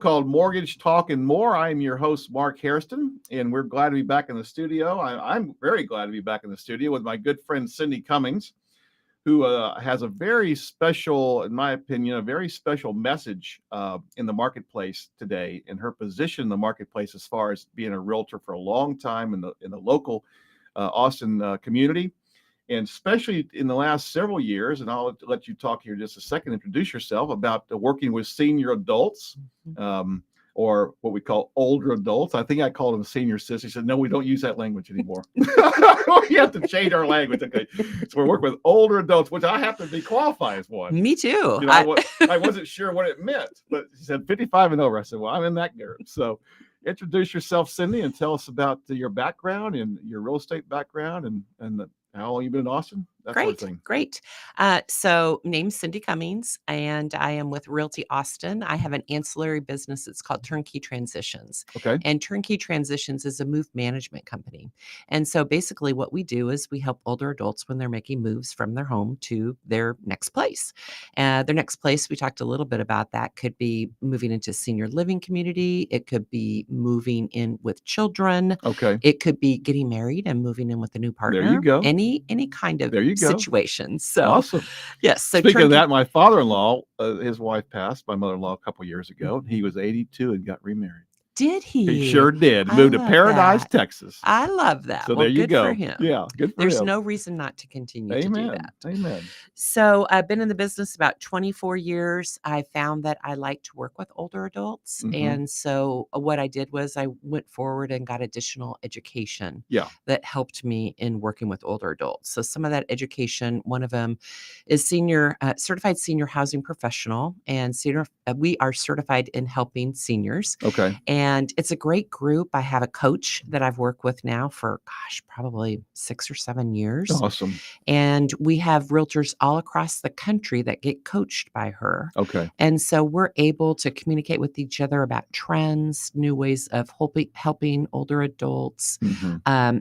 called Mortgage Talk and More. I am your host, Mark Hairston, and we're glad to be back in the studio. I'm very glad to be back in the studio with my good friend, Cindy Cummings, who has a very special, in my opinion, a very special message in the marketplace today, and her position in the marketplace as far as being a realtor for a long time in the local Austin community. And especially in the last several years, and I'll let you talk here just a second, introduce yourself about working with senior adults, or what we call older adults. I think I called them senior citizens. He said, no, we don't use that language anymore. We have to change our language. Okay. So we're working with older adults, which I happen to be qualified as one. Me too. You know, I wasn't sure what it meant, but he said 55 and over. I said, well, I'm in that group. So introduce yourself, Cindy, and tell us about your background and your real estate background and how long you've been in Austin? That sort of thing. Great. So name's Cindy Cummings, and I am with Realty Austin. I have an ancillary business. It's called Turnkey Transitions. Okay. And Turnkey Transitions is a move management company. And so basically what we do is we help older adults when they're making moves from their home to their next place. Their next place, we talked a little bit about that, could be moving into senior living community. It could be moving in with children. Okay. It could be getting married and moving in with a new partner. There you go. Any kind of situation. So awesome. Yes. So speaking of that, my father-in-law, his wife passed, my mother-in-law, a couple years ago. He was 82 and got remarried. Did he? He sure did. Moved to Paradise, Texas. I love that. So there you go. For him. Yeah, good for There's him. no reason not to continue to do that. Amen. So I've been in the business about 24 years. I found that I like to work with older adults. Mm-hmm. And so what I did was I went forward and got additional education that helped me in working with older adults. So some of that education, one of them is certified senior housing professional, and we are certified in helping seniors. Okay. And it's a great group. I have a coach that I've worked with now for, probably 6 or 7 years. Awesome. And we have realtors all across the country that get coached by her. Okay. And so we're able to communicate with each other about trends, new ways of helping older adults,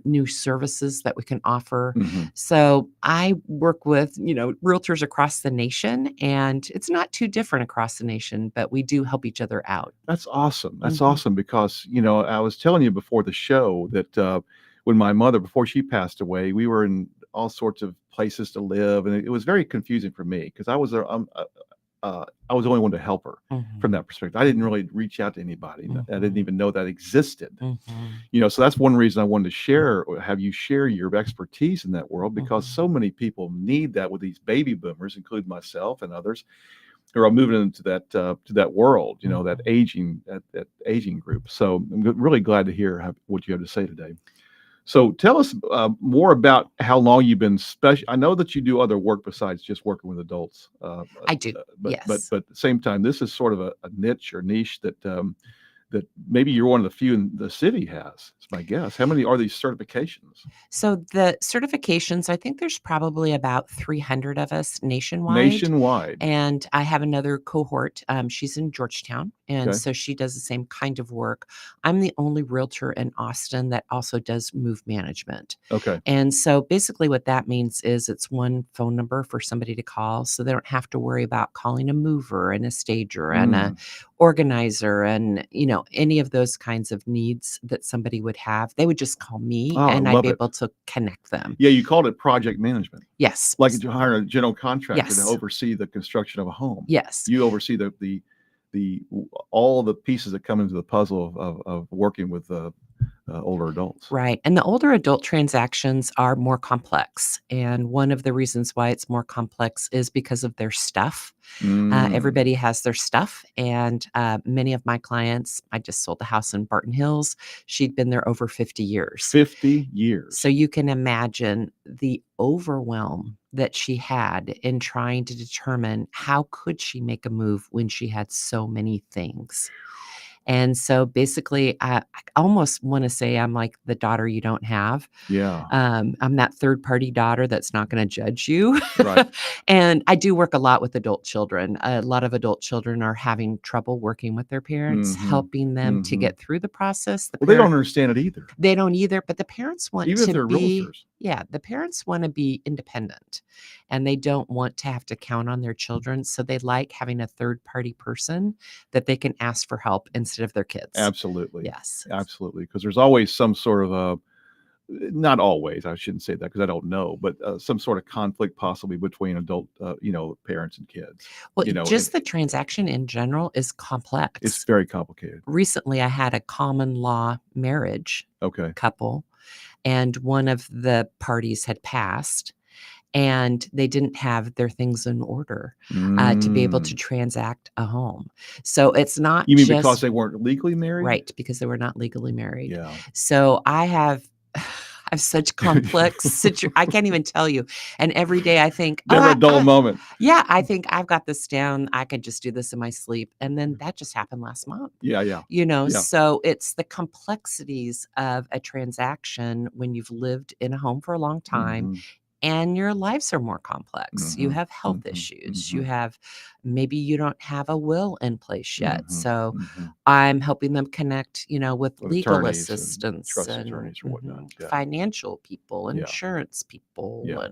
new services that we can offer. Mm-hmm. So I work with, realtors across the nation, and it's not too different across the nation, but we do help each other out. That's awesome. That's awesome because, I was telling you before the show that when my mother, before she passed away, we were in all sorts of places to live. And it was very confusing for me because I was the only one to help her from that perspective. I didn't really reach out to anybody. I didn't even know that existed. So that's one reason I wanted to have you share your expertise in that world, because so many people need that with these baby boomers, including myself and others, who are moving into that world, that aging group. So I'm really glad to hear what you have to say today. So tell us more about how long you've been I know that you do other work besides just working with adults. I do, yes. But at the same time, this is sort of a niche or niche that maybe you're one of the few in the city has. It's my guess. How many are these certifications? So the certifications, I think there's probably about 300 of us nationwide. And I have another cohort. She's in Georgetown. And so she does the same kind of work. I'm the only realtor in Austin that also does move management. Okay. And so basically what that means is it's one phone number for somebody to call, so they don't have to worry about calling a mover and a stager and a organizer and, any of those kinds of needs that somebody would have. They would just call me and I'd be able to connect them. Yeah, you called it project management. Yes. Like you hire a general contractor to oversee the construction of a home. Yes. You oversee all the pieces that come into the puzzle of working with older adults. Right. And the older adult transactions are more complex. And one of the reasons why it's more complex is because of their stuff. Everybody has their stuff. And many of my clients, I just sold a house in Barton Hills. She'd been there over 50 years. 50 years. So you can imagine the overwhelm that she had in trying to determine how could she make a move when she had so many things. And so basically, I almost want to say I'm like the daughter you don't have. Yeah. I'm that third party daughter that's not going to judge you. Right. And I do work a lot with adult children. A lot of adult children are having trouble working with their parents, helping them to get through the process. They don't understand it either. They don't either, but the parents want even to if they're be realtors. Yeah, the parents want to be independent and they don't want to have to count on their children. So they like having a third party person that they can ask for help instead of their kids. Absolutely. Yes. Absolutely. Because there's always some sort of a, not always, I shouldn't say that because I don't know, but some sort of conflict possibly between adult, parents and kids, Well, and just the transaction in general is it's complex. very complicated. Recently, I had a common law marriage Okay. couple, and one of the parties had passed, and they didn't have their things in order to be able to Mm. transact a home. So it's not You mean because just they weren't legally married? right, because they were not legally married. Yeah. So I have I have such complex I can't even tell you. And every day I think, "Oh, Never a dull moment. yeah, I think I've got this down. I could just do this in my sleep." And then that just happened last month. Yeah, yeah. Yeah. So it's the complexities of a transaction when you've lived in a home for a long time Mhm. and your lives are more complex. You Mhm. have health Mhm. issues. You Mhm. have maybe you don't have a will in place yet. Mhm. So Mhm. I'm helping them connect, with With legal attorneys and assistance trust and attorneys or whatnot. Yeah. financial people, Yeah. insurance people, Yeah.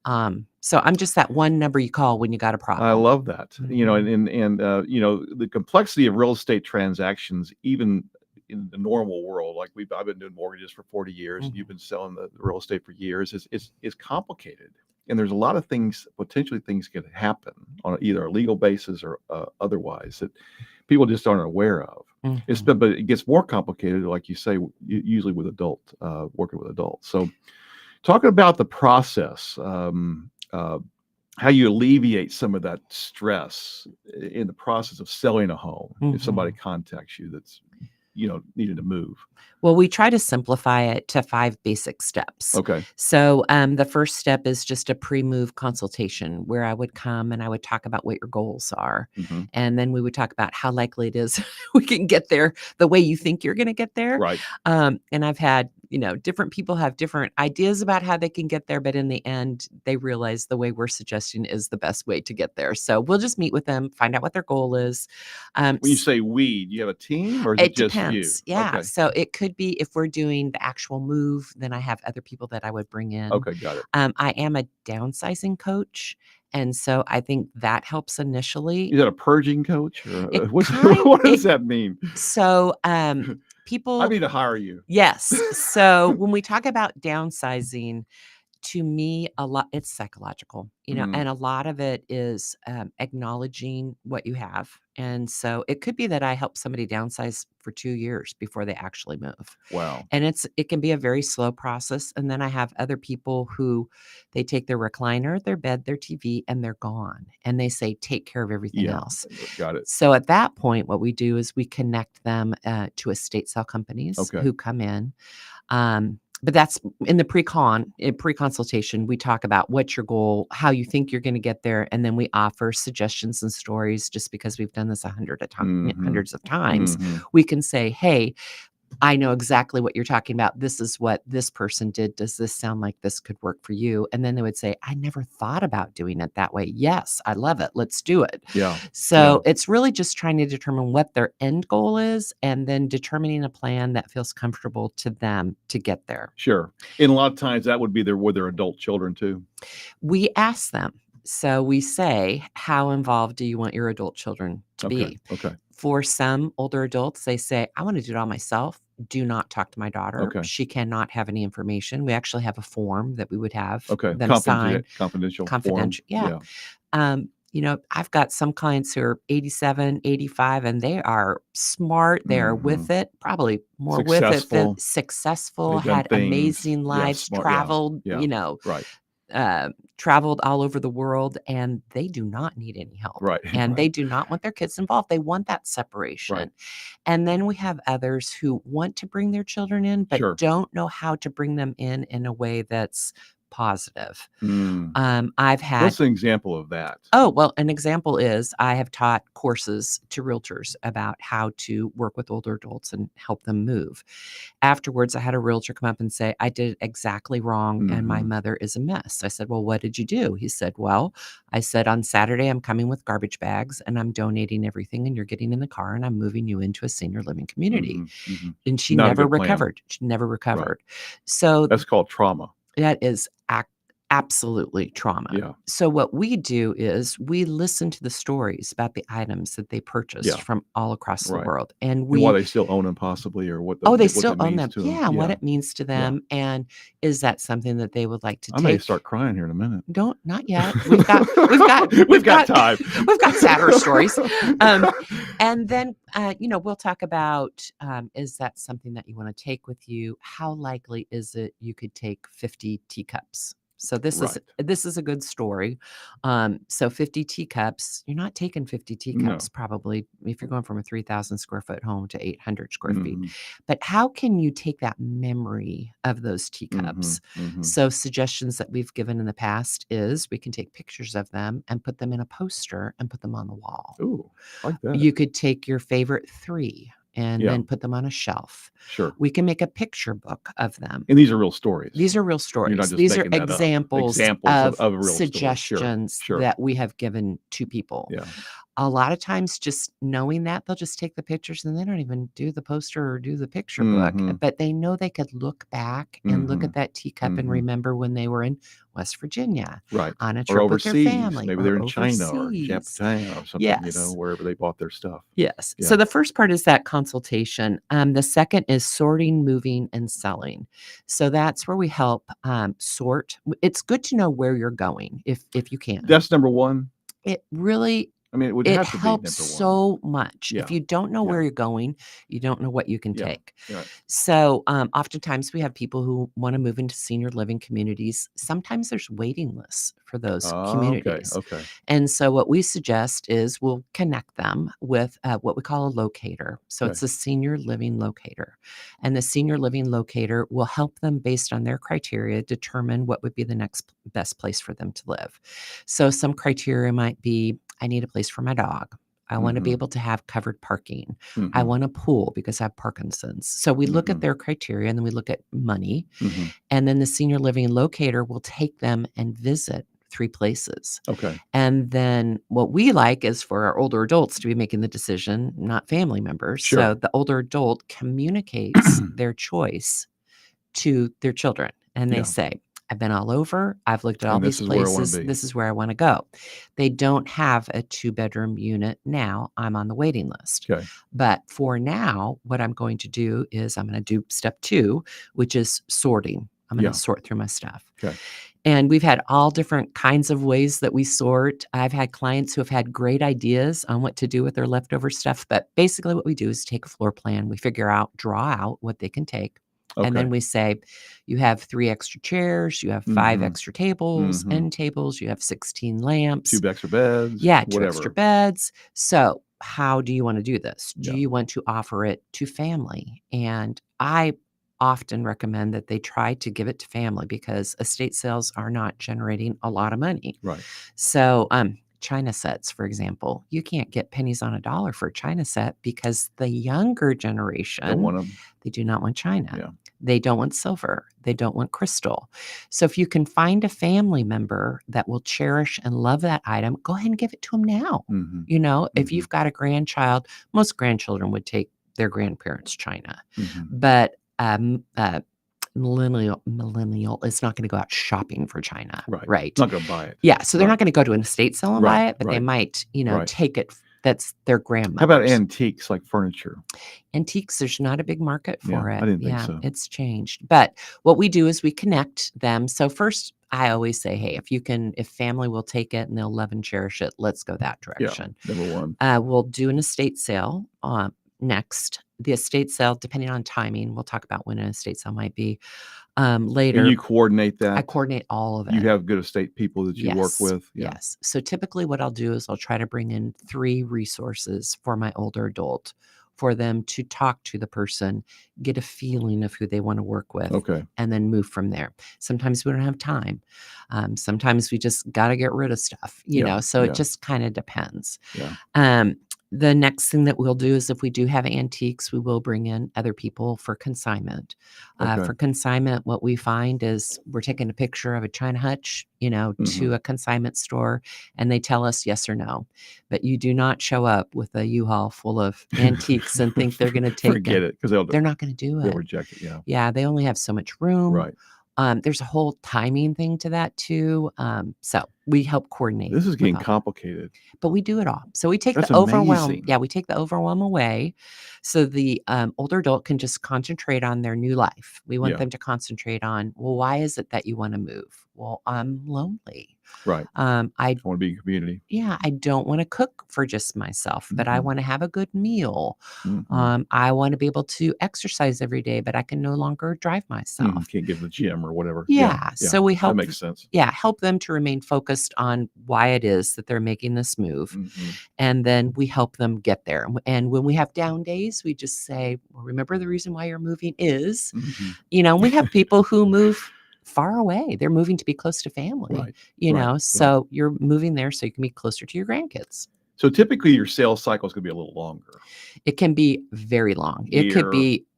and so I'm just that one number you call when you got a I problem. love that. Mhm. The complexity of real estate transactions, even in the normal world, like I've been doing mortgages for 40 years, and you've Mhm. been selling the real estate for years, is complicated. And there's a lot of things, potentially things could happen on either a legal basis or otherwise that people just aren't aware of. Mhm. But it gets more complicated, like you say, usually with working with adults. So talking about the process, how you alleviate some of that stress in the process of selling a home if somebody Mhm. contacts you that's needing to move. Well, we try to simplify it to 5 basic steps. Okay. So, the first step is just a pre-move consultation where I would come and I would talk about what your goals are. Hmm. And then we would talk about how likely it is we can get there the way you think you're gonna get there. Right. And I've had, different people have different ideas about how they can get there, but in the end, they realize the way we're suggesting is the best way to get there. So we'll just meet with them, find out what their goal is. When you say we, do you have a team or is it It just you? depends. Yeah. Okay. So it could be if we're doing the actual move, then I have other people that I would bring in. Okay. Got it. I am a downsizing coach. And so I think that helps initially. Is that a purging coach or It what's, kind what it does that mean? so I people need to hire you. yes. So when we talk about downsizing, to me, a lot it's psychological, Mm, and a lot of it is acknowledging what you have. And so it could be that I help somebody downsize for 2 years before they actually move. wow. And it can be a very slow process. And then I have other people who they take their recliner, their bed, their TV, and they're gone. And they say, take care of everything Yeah. else. Got it. So at that point, what we do is we connect them to estate sale companies Okay. who come in. But that's in the pre-consultation, we talk about what's your goal, how you think you're going to get there, and then we offer suggestions and stories. Just because we've done this Hmm. hundreds of times, Hmm. we can say, "Hey, I know exactly what you're talking about. This is what this person did. Does this sound like this could work for you?" And then they would say, "I never thought about doing it that way. Yes, I love it. Let's do it." Yeah. Yeah. So it's really just trying to determine what their end goal is and then determining a plan that feels comfortable to them to get there. Sure. And a lot of times that would be with their adult children too. We ask them. So we say, "How involved do you want your adult children to Okay. be?" Okay. For some older adults, they say, "I want to do it all myself. Do not talk to my daughter. Okay. She cannot have any information." We actually have a form that we would have Okay. them sign, Confidential form. confidential. Yeah. Yeah. I've got some clients who are 87, 85, and they are smart. They are Hmm. with it, probably more with it than Successful. successful, They've done had things. amazing Yeah. lives, Smart. Yeah. traveled, Yeah. Right. traveled all over the world, and they do not need any help. Right. And Right. they do not want their kids involved. They want that Right. separation. And then we have others who want to bring their children in, but Sure. don't know how to bring them in a way that's positive. Mm. I've had What's an example of that? Oh, well, an example is I have taught courses to realtors about how to work with older adults and help them move. Afterwards, I had a realtor come up and say, "I did it exactly wrong and my Hmm. mother is a mess." I said, "Well, what did you do?" He said, "Well, I said, on Saturday, I'm coming with garbage bags and I'm donating everything and you're getting in the car and I'm moving you into a senior living community." Hmm. Hmm. And she Not a never good plan. recovered. She never Right. recovered. So That's called trauma. That is absolutely trauma. Yeah. So what we do is we listen to the stories about the items that they purchased Yeah. from all across the Right. world, and And why we they still own them possibly, or oh, they what still that own means them. to them. Yeah, and what Yeah. it means to Yeah. them, and is that something that they would like to I may take? start crying here in a minute. Don't Not yet. We've got We've got time. we've got sadder stories. And then we'll talk about is that something that you want to take with you? How likely is it you could take 50 teacups? So Right. this is a good story. So 50 teacups, you're not taking 50 teacups No. probably if you're going from a 3,000 square foot home to 800 square feet. Mhm. But how can you take that memory of those Mhm. teacups? Mhm. So suggestions that we've given in the past is we can take pictures of them and put them in a poster and put them on the wall. Ooh, I like that. You could take your favorite 3 and Yeah. then put them on a shelf. Sure. We can make a picture book of them. And these are real stories. These are real You're not stories. just These are making that up. examples Examples of of a real story. Sure. suggestions Sure. that we have given to people. Yeah. A lot of times just knowing that, they'll just take the pictures and they don't even do the poster or do the picture book, Mhm. but they know they could look back and look at Mhm. that teacup and Mhm. remember when they were in West Virginia Right. on a Or trip with their overseas. family Maybe they're or in China or overseas. Japan or something, Yes. wherever they bought their stuff. Yes. Yeah. So the first part is that consultation. The second is sorting, moving, and selling. So that's where we help sort. It's good to know where you're going if you can. That's number one. It really I mean, it would it have to be helps number one. so much. If Yeah. you don't know where Yeah. you're going, you don't know what you can Yeah. take. Yeah. So, oftentimes we have people who want to move into senior living communities. Sometimes there's waiting lists for those Okay. communities. Okay. And so, what we suggest is we'll connect them with what we call a locator. So, Okay. it's a senior living locator. And the senior living locator will help them based on their criteria determine what would be the next best place for them to live. So, some criteria might be I need a place for my dog. I want to be Mhm. able to have covered parking. I Mhm. want a pool because I have Parkinson's. So we look at Mhm. their criteria and then we look at money. Mhm. And then the senior living locator will take them and visit 3 places. Okay. And then what we like is for our older adults to be making the decision, not family members. Sure. So the older adult communicates their choice to their children and they Yeah. say, I've been all over. I've looked at all And this these is where I wanna places. be. This is where I want to go. They don't have a 2-bedroom unit now. I'm on the waiting list. Okay. But for now, what I'm going to do is I'm going to do step 2, which is sorting. I'm going Yeah. to sort through my stuff. Okay. And we've had all different kinds of ways that we sort. I've had clients who have had great ideas on what to do with their leftover stuff. But basically, what we do is take a floor plan. We draw out what they can take. And then Okay. we say, you have 3 extra chairs, you have 5 Mhm. extra tables, Mhm. end tables, you have 16 lamps. 2 extra beds. Yeah, 2 extra Whatever. beds. So, how do you want to do this? Do Yeah. you want to offer it to family? And I often recommend that they try to give it to family because estate sales are not generating a lot of money. Right. So, China sets, for example, you can't get pennies on a dollar for a China set because the younger Don't generation, want them. they do not want China. Yeah. They don't want silver. They don't want crystal. So if you can find a family member that will cherish and love that item, go ahead and give it to them now. Mhm. If Mhm. you've got a grandchild, most grandchildren would take their grandparents' China. Mhm. But millennial is not going to go out shopping for China. Right. Right. Not gonna buy it. Yeah. So they're Right. not going to go to an estate sale and buy Right. it, but they Right. might, Right. take it. That's their How grandmother's. about antiques like furniture? Antiques, there's not a big market Yeah, for I it. didn't think Yeah, so. it's changed. But what we do is we connect them. So first, I always say, hey, if family will take it and they'll love and cherish it, let's go that Yeah. direction. Number one. We'll do an estate sale next. The estate sale, depending on timing, we'll talk about when an estate sale might be And later. you coordinate I that? coordinate all of it. You have good estate people that you work Yes. with? Yeah. Yes. So typically what I'll do is I'll try to bring in 3 resources for my older adult for them to talk to the person, get a feeling of who they want to work with, Okay. and then move from there. Sometimes we don't have time. Sometimes we just got to get rid of stuff, Yeah. so Yeah. it just kind of depends. Yeah. The next thing that we'll do is if we do have antiques, we will bring in other people for consignment. Okay. For consignment, what we find is we're taking a picture of a China hutch, to Mhm. a consignment store, and they tell us yes or no. But you do not show up with a U-Haul full of antiques and think they're going to take Forget it, because They're not going to do they'll it. reject it. Yeah. Yeah, they only have so much room. Right. There's a whole timing thing to that too. So we help coordinate This is with getting all that. complicated. But we do it all. So we take That's the overwhelm. amazing. Yeah, we take the overwhelm away, so the older adult can just concentrate on their new life. We want Yeah. them to concentrate on, well, why is it that you want to move? Well, I'm lonely. Right. I I want to be in community. I don't want to cook for just myself, but I Mhm. want to have a good meal. Mhm. I want to be able to exercise every day, but I can no longer drive myself. Can't get to the gym or whatever. Yeah. So we That help makes sense. help them to remain focused on why it is that they're making this move. Mhm. And then we help them get there. And when we have down days, we just say, well, remember the reason why you're moving is, Mhm. we have people who move far away. They're moving to be close to family, Right. Right. so you're moving there so you can be closer to your grandkids. So typically your sales cycle is going to be a little longer. It can be very long. Year.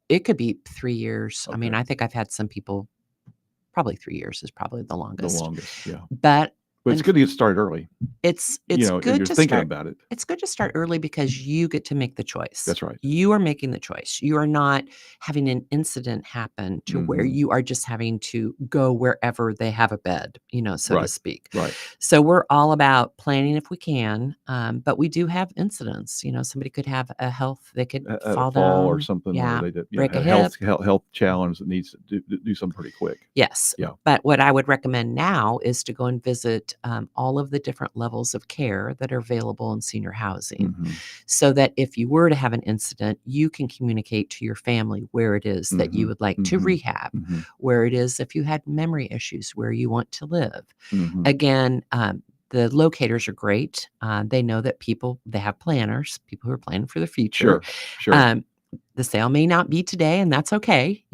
It could be 3 years. I mean, Okay. I think I've had some people, probably 3 years is probably the The longest. longest. Yeah. But But it's and good to get started early. it's If good you're to thinking start. about it. It's good to start early because you get to make the choice. That's right. You are making the choice. You are not having an incident happen to where Mhm. you are just having to go wherever they have a bed, so to Right. speak. Right. So we're all about planning if we can, but we do have incidents. Somebody could have they could At a fall fall or down, something, or they did, break a had hip. health challenge that needs to do something pretty quick. Yes. Yeah. But what I would recommend now is to go and visit all of the different levels of care that are available in senior housing, Mhm. so that if you were to have an incident, you can communicate to your family where it is that you Mhm. would like to Mhm. rehab, Mhm. where it is if you had memory issues, where you want to live. Mhm. Again, the locators are great. They know that they have planners, people who are planning for the future. Sure. Sure. The sale may not be today, and that's okay,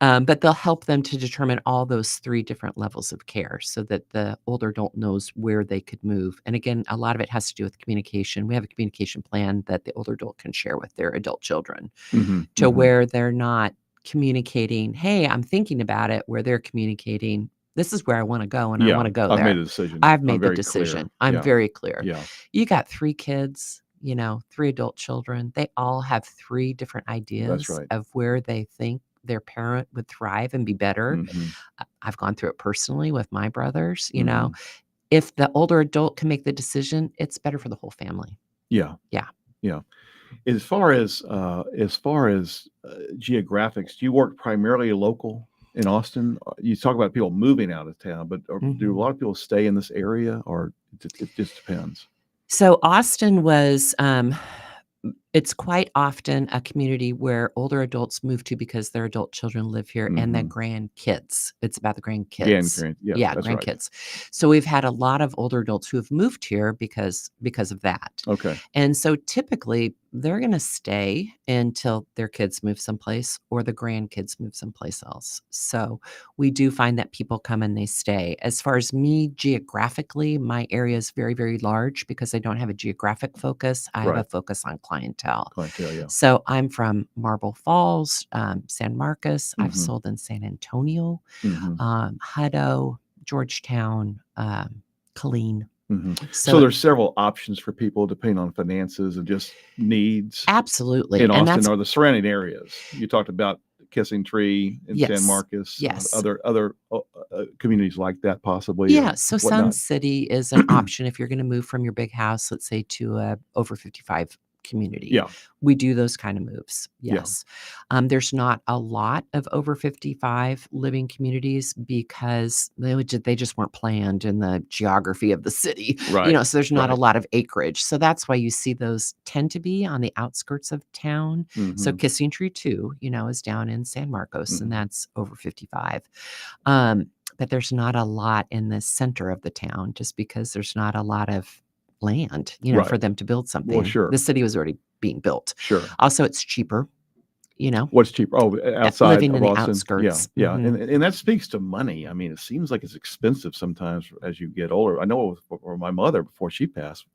but they'll help them to determine all those 3 different levels of care so that the older adult knows where they could move. And again, a lot of it has to do with communication. We have a communication plan that the older adult can share with their adult children, Mhm. to Mhm. where they're not communicating, "Hey, I'm thinking about it," where they're communicating, "This is where I wanna go, and I Yeah. wanna go I've made there. a decision. I've I'm made the very clear. decision. I'm Yeah. very clear." Yeah. You got 3 kids, 3 adult children. They all have 3 different That's ideas right. of where they think their parent would thrive and be better. Mhm. I've gone through it personally with my brothers. Mhm. If the older adult can make the decision, it's better for the whole family. Yeah. Yeah. Yeah. As far as geographics, do you work primarily local in Austin? You talk about people moving out of town, but do a Mhm. lot of people stay in this area, or it just depends? So Austin was, it's quite often a community where older adults move to because their adult children live here, and the Mhm. grandkids. It's about the grandkids. Grandparents. Yeah, Yeah, that's right. grandkids. So we've had a lot of older adults who have moved here because of that. Okay. And so typically they're going to stay until their kids move someplace or the grandkids move someplace else. So we do find that people come and they stay. As far as me geographically, my area is very, very large because I don't have a geographic focus. I have a Right. focus on clientele. Clientele, yeah. So I'm from Marble Falls, San Marcos. I've Mhm. sold in San Antonio, Mhm. Hutto, Georgetown, Killeen. Mhm. So So there's several options for people depending on finances and just needs absolutely. in And Austin that's or the surrounding areas. You talked about Kissing Tree in San yes. Marcos, Yes. other communities like that possibly, or Yeah, so Sun whatnot. City is an option if you're gonna move from your big house, let's say, to a over 55 community. Yeah, We do those kind of moves, yeah, yes. There's not a lot of over 55 living communities because they just weren't planned in the geography of the city, right, so there's not a right. lot of acreage. So that's why you see those tend to be on the outskirts of town. So Mhm, Kissing Tree 2, is down in San Marcos, and mhm. that's over 55. But there's not a lot in the center of the town just because there's not a lot of land, for Right. them to build Well, something. The sure, city was already being built. sure. Also, it's cheaper, you know, What's cheaper? Oh, outside living of in the Austin? Yeah, outskirts. yeah, Mhm. and that speaks to money. I mean, it seems like it's expensive sometimes as you get older. I know for my mother before she passed,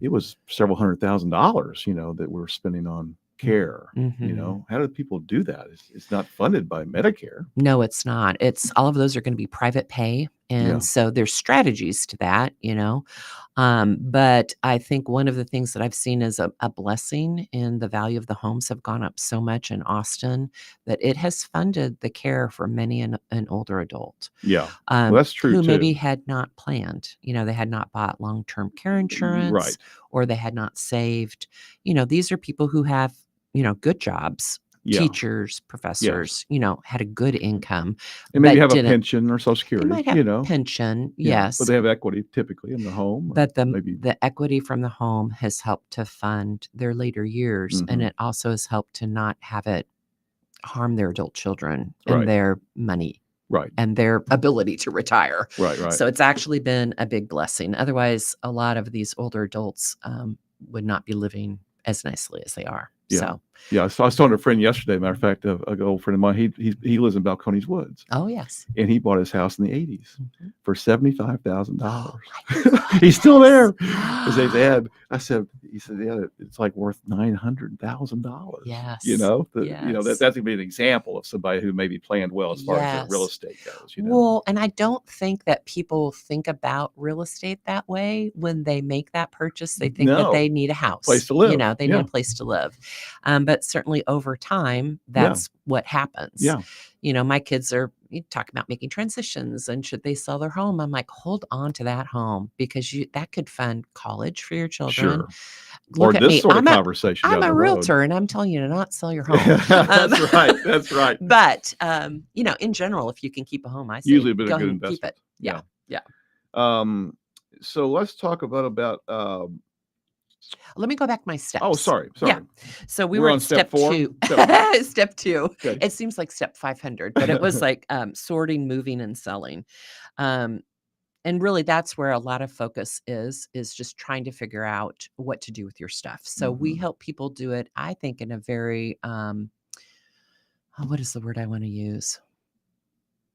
it was several $100,000, that we're spending on care. Mhm. How do people do that? It's not funded by Medicare. No, it's not. It's all of those are gonna be private pay, And Yeah. so there's strategies to that, but I think one of the things that I've seen as a blessing in the value of the homes have gone up so much in Austin that it has funded the care for many an older adult Yeah. Well, that's true who maybe too. had not planned. They had not bought long-term care Right. insurance, or they had not saved. These are people who have, good jobs, Yeah. teachers, professors, had a good income, And maybe but have a didn't. pension or Social They Security, might have pension, Yeah. But yes, they have equity typically in their home, or but the maybe. the equity from the home has helped to fund their later years, and Mhm. it also has helped to not have it harm their adult children and Right. their money Right. and their ability to retire. Right. So it's actually been a big blessing. Otherwise, a lot of these older adults would not be living as nicely as they are. Yeah. So, Yeah. So I was talking to a friend yesterday. Matter of fact, an old friend of mine. He lives in Balcones Woods, oh yes, and he bought his house in the '80s Mhm. for $75,000. Oh my He's still there. goodness. His dad. He said, yeah, it's like worth $900,000. Yes. Yes. That's gonna be an example of somebody who maybe planned well as far as their real Yes. estate goes. Well, and I don't think that people think about real estate that way when they make that purchase. They think that No, they need a house. place to live. They need Yeah. a place to live. But certainly over time, Yeah. that's what happens. Yeah. My kids are talking about making transitions and should they sell their home? I'm like, hold on to that home because that could fund college for your children. Sure. Or Look at this me. sort of conversation I'm down a the road. realtor and I'm telling you to not sell your home. That's right. That's right. But, in general, if you can keep a home, I say Usually been a go good ahead and keep investment. it. Yeah. Yeah. So let's talk about Let me go back to my steps. oh, sorry. Yeah. So we We're were on at step step 4? 2. Step- Step 2. Okay. It seems like step 500, but it was like sorting, moving, and selling. And really that's where a lot of focus is just trying to figure out what to do with your stuff. So we Mhm. help people do it, I think, in a very what is the word I want to use?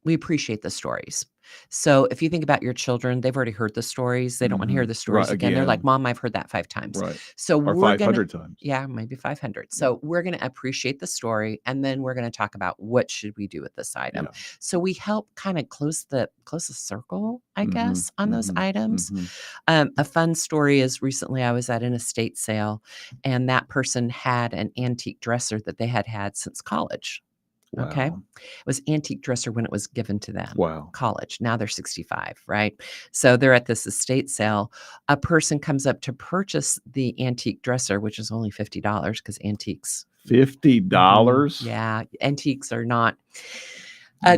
We appreciate the stories. So if you think about your children, they've already heard the stories. They don't want to hear the stories Right, again. They're like, again. Mom, I've heard that 5 times. Right. So Or we're going to, 500 times. yeah, maybe 500. So we're going to appreciate the story. And then we're going to talk about what should we do with this item. Yeah. So we help kind of close the circle, I Mhm, guess, on those mhm, items. mhm. A fun story is recently I was at an estate sale and that person had an antique dresser that they had had since college. Okay. Wow. It was antique dresser when it was given to them. Wow. College. Now they're 65, right? So they're at this estate sale. A person comes up to purchase the antique dresser, which is only $50 because antiques. $50? Yeah. Antiques are not,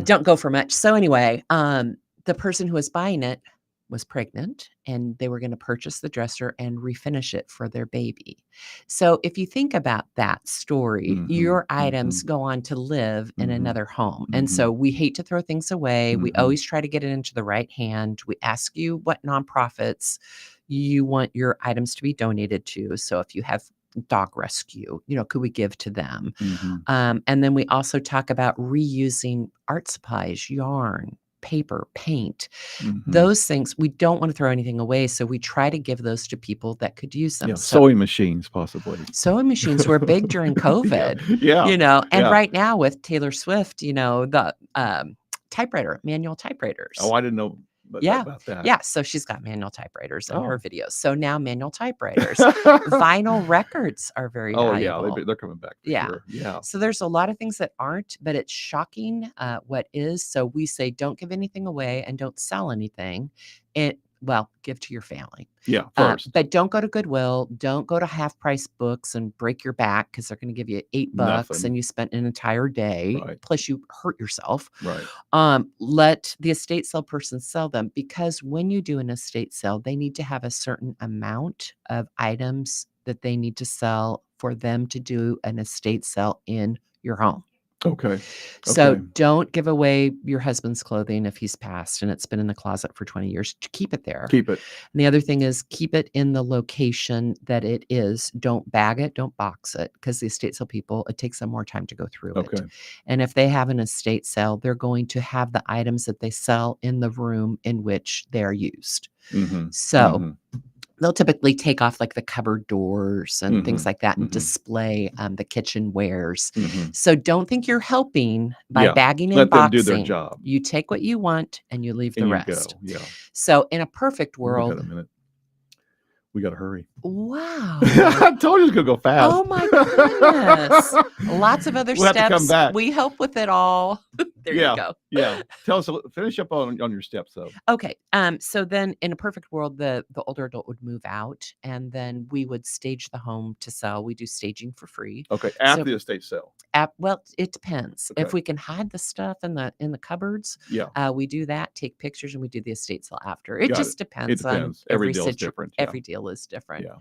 don't go for much. So anyway, the person who was buying it was pregnant and they were going to purchase the dresser and refinish it for their baby. So if you think about that story, your items go on to live in another home. And so we hate to throw things away. We always try to get it into the right hand. We ask you what nonprofits you want your items to be donated to. So if you have dog rescue, could we give to them? And then we also talk about reusing art supplies, yarn, paper, paint, those things. We don't want to throw anything away. So we try to give those to people that could use them. Yeah, So sewing machines possibly. sewing machines were big during COVID, Yeah. and right now with Taylor Swift, the typewriter, manual typewriters. Oh, I didn't know about that. Yeah. So she's got manual typewriters in her Oh. videos. So now manual typewriters. Vinyl records are very valuable. Yeah, they're coming back for sure. Yeah. So there's a lot of things that aren't, but it's shocking what is. So we say don't give anything away and don't sell anything. Give to your family. Yeah, first. But don't go to Goodwill. Don't go to half price books and break your back because they're going to give you $8 Nothing. and you spent an entire day. Right. Plus you hurt yourself. Right. Let the estate sale person sell them because when you do an estate sale, they need to have a certain amount of items that they need to sell for them to do an estate sale in your home. Okay. So don't give away your husband's clothing if he's passed and it's been in the closet for 20 years. Keep it there. Keep it. And the other thing is keep it in the location that it is. Don't bag it. Don't box it because the estate sale people, it takes them more time to go through it. And if they have an estate sale, they're going to have the items that they sell in the room in which they're used. So they'll typically take off like the cupboard doors and things Mhm. like that and Mhm. display the kitchen wares. Mhm. So don't think you're helping by Yeah. bagging and Let them do their boxing. job, You take what you want and you leave the and you rest. go. Yeah. So in a perfect We got world, a minute. We gotta hurry. wow. I told you it's gonna go fast. Oh my goodness. Lots of other We'll have to come steps. back. We help with it all. There you Yeah. go. Yeah. Tell us finish up on your steps, though. Okay. So then in a perfect world, the older adult would move out and then we would stage the home to sell. We do staging for free. Okay, So after the estate sale. well, it depends. Okay. If we can hide the stuff in the cupboards, Yeah. we do that, take pictures, and we do the estate sale after. It Got it. just It depends on depends. Every every deal is different. Yeah. every deal is different. Yeah.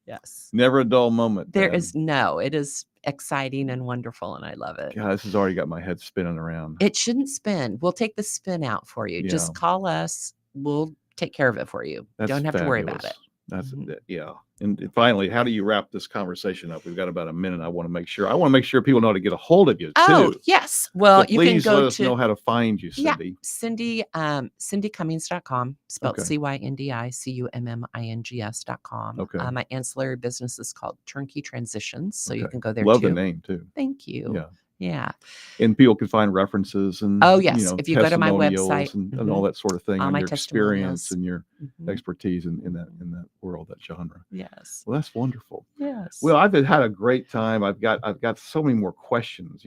Yes. Never a dull moment There then. is no, it is exciting and wonderful, and I love it. God, this has already got my head spinning around. It shouldn't spin. We'll take the spin out for you. Yeah. Just call us. We'll take care of it for you. That's Don't have to worry about fabulous. it. That's Mhm. yeah. And finally, how do you wrap this conversation up? We've got about a minute. I want to make sure people know how to get a hold of you Oh, too. yes. So Well, you can please let go us know to how to find you, yeah, Cindy. Cindy, CindyCummings.com, spelled Okay. CYNDICUMMINGS.com. Okay. My ancillary business is called Turnkey Transitions, so you Okay. can go there Love the too. name too. Thank you. Yeah. Yeah. And people can find references and Oh, yes. If you go to my testimonials website, and all that sort of thing all on my your experience testimonials. and your Mhm. expertise in that world, that genre. Yes. Well, that's wonderful. Yes. Well, I've had a great time. I've got so many more questions,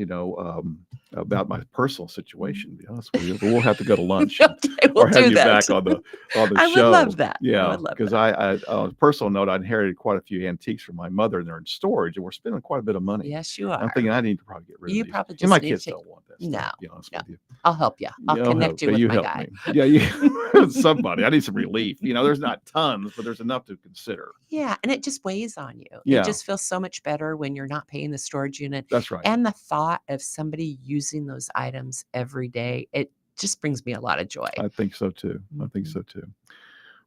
about my personal situation, to be honest with you. But we'll have to go to lunch Okay, we'll or have do you that. back on the I would show. love that. I Yeah, would love because that. I on a personal note, I inherited quite a few antiques from my mother, and they're in storage, and we're spending quite a bit of money. Yes, you I'm are. thinking I need to probably get rid of You these. probably And just my need to kids take don't want that no, stuff, to be honest no. with you. I'll help you. I'll Yeah, connect you okay, with you my help guy. me. Yeah, you somebody. I need some relief. There's not tons, but there's enough to consider. Yeah, and it just weighs on you. It Yeah. just feels so much better when you're not paying the storage unit. That's right. And the thought of somebody using those items every day, it just brings me a lot of joy. I think so too. I think Mhm. so too.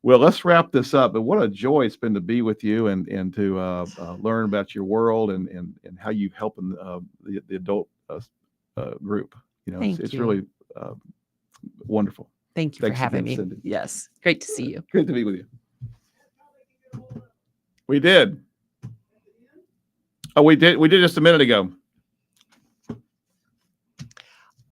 Well, let's wrap this up. But what a joy it's been to be with you and to learn about your world and how you helping the adult group. Thank It's you. really wonderful. Thank you for Thanks having again, me. Cindy. Yes. Great to see you. Great to be with you. We did. Oh, we did just a minute ago.